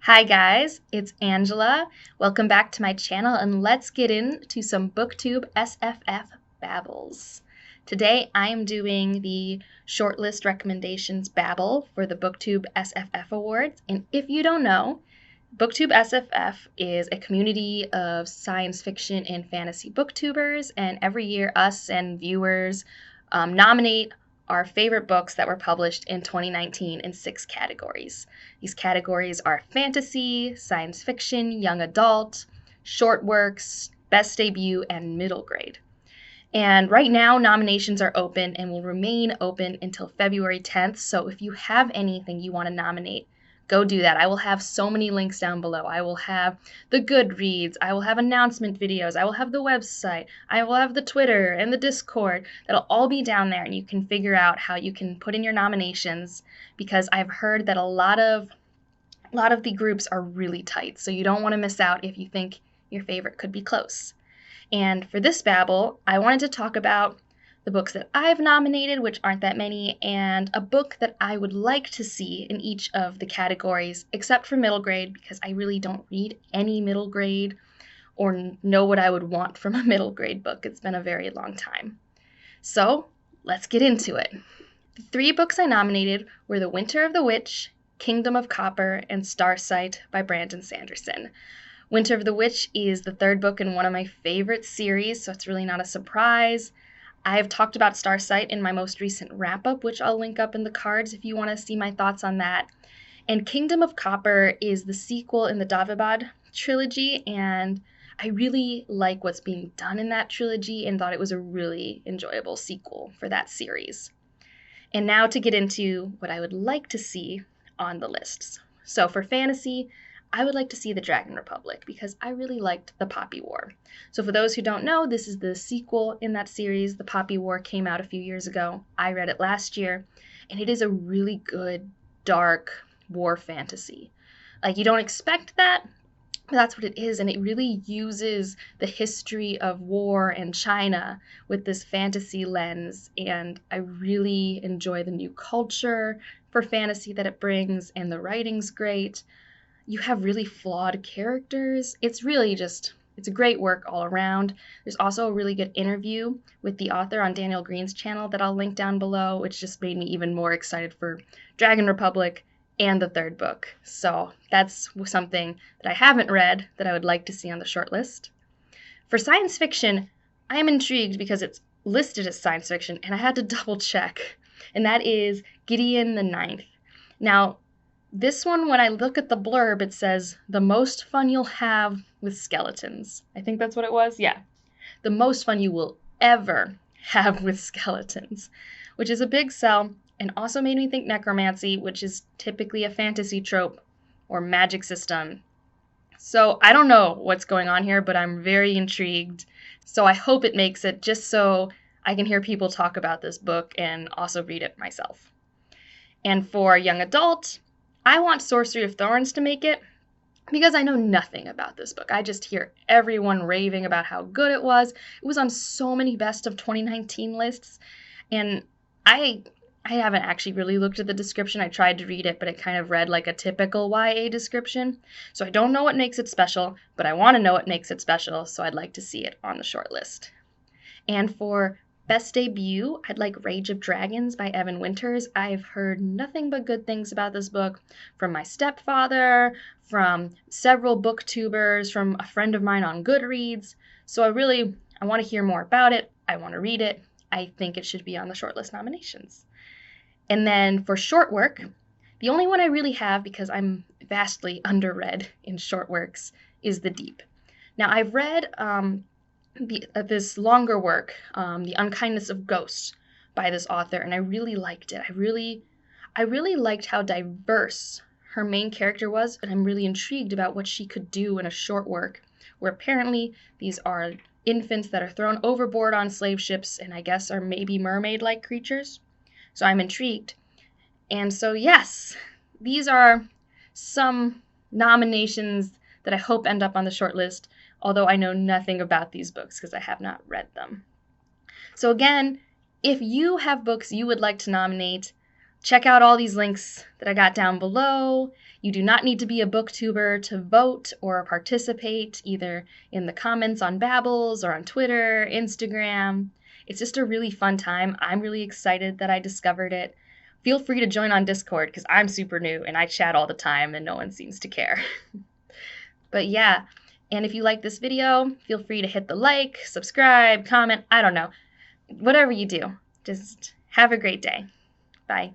Hi guys, it's Angela. Welcome back to my channel and let's get into some BooktubeSFF Babbles. Today I am doing the Shortlist Recommendations Babble for the BooktubeSFF Awards. And if you don't know, BooktubeSFF is a community of science fiction and fantasy booktubers, and every year us and viewers nominate our favorite books that were published in 2019 in 6 categories. These categories are fantasy, science fiction, young adult, short works, best debut, and middle grade. And right now, nominations are open and will remain open until February 10th. So if you have anything you want to nominate, go do that. I will have so many links down below. I will have the Goodreads. I will have announcement videos. I will have the website. I will have the Twitter and the Discord. That'll all be down there, and you can figure out how you can put in your nominations, because I've heard that a lot of the groups are really tight. So you don't want to miss out if you think your favorite could be close. And for this babble, I wanted to talk about the books that I've nominated, which aren't that many, and a book that I would like to see in each of the categories, except for middle grade, because I really don't read any middle grade or know what I would want from a middle grade book. It's been a very long time. So let's get into it. The 3 books I nominated were The Winter of the Witch, Kingdom of Copper, and Starsight by Brandon Sanderson. Winter of the Witch is the 3rd book in one of my favorite series, so it's really not a surprise. I have talked about Starsight in my most recent wrap-up, which I'll link up in the cards if you want to see my thoughts on that. And Kingdom of Copper is the sequel in the Davabad trilogy, and I really like what's being done in that trilogy and thought it was a really enjoyable sequel for that series. And now to get into what I would like to see on the lists. So for fantasy, I would like to see the Dragon Republic because I really liked the Poppy War. So for those who don't know, this is the sequel in that series. The Poppy War came out a few years ago. I read it last year, and it is a really good, dark war fantasy. Like, you don't expect that, but that's what it is, and it really uses the history of war and China with this fantasy lens, and I really enjoy the new culture for fantasy that it brings, and the writing's great. You have really flawed characters. It's a great work all around. There's also a really good interview with the author on Daniel Green's channel that I'll link down below, which just made me even more excited for Dragon Republic and the 3rd book. So that's something that I haven't read that I would like to see on the shortlist. For science fiction, I am intrigued because it's listed as science fiction, and I had to double check, and that is Gideon the Ninth. Now, this one, when I look at the blurb, it says, the most fun you'll have with skeletons. I think that's what it was. Yeah. The most fun you will ever have with skeletons, which is a big sell, and also made me think necromancy, which is typically a fantasy trope or magic system. So I don't know what's going on here, but I'm very intrigued. So I hope it makes it, just so I can hear people talk about this book and also read it myself. And for young adult, I want Sorcery of Thorns to make it because I know nothing about this book. I just hear everyone raving about how good it was. It was on so many best of 2019 lists, and I haven't actually really looked at the description. I tried to read it, but it kind of read like a typical YA description. So I don't know what makes it special, but I want to know what makes it special, so I'd like to see it on the short list. And for best debut, I'd like Rage of Dragons by Evan Winters. I've heard nothing but good things about this book from my stepfather, from several booktubers, from a friend of mine on Goodreads. So I want to hear more about it. I want to read it. I think it should be on the shortlist nominations. And then for short work, the only one I really have, because I'm vastly underread in short works, is The Deep. Now, I've read this longer work, The Unkindness of Ghosts, by this author, and I really liked it. I really liked how diverse her main character was, and I'm really intrigued about what she could do in a short work, where apparently these are infants that are thrown overboard on slave ships, and I guess are maybe mermaid-like creatures. So I'm intrigued. And so yes, these are some nominations that I hope end up on the shortlist, although I know nothing about these books because I have not read them. So again, if you have books you would like to nominate, check out all these links that I got down below. You do not need to be a booktuber to vote or participate, either in the comments on Babbles or on Twitter, Instagram. It's just a really fun time. I'm really excited that I discovered it. Feel free to join on Discord because I'm super new and I chat all the time and no one seems to care. But yeah, and if you like this video, feel free to hit the like, subscribe, comment, I don't know. Whatever you do, just have a great day. Bye.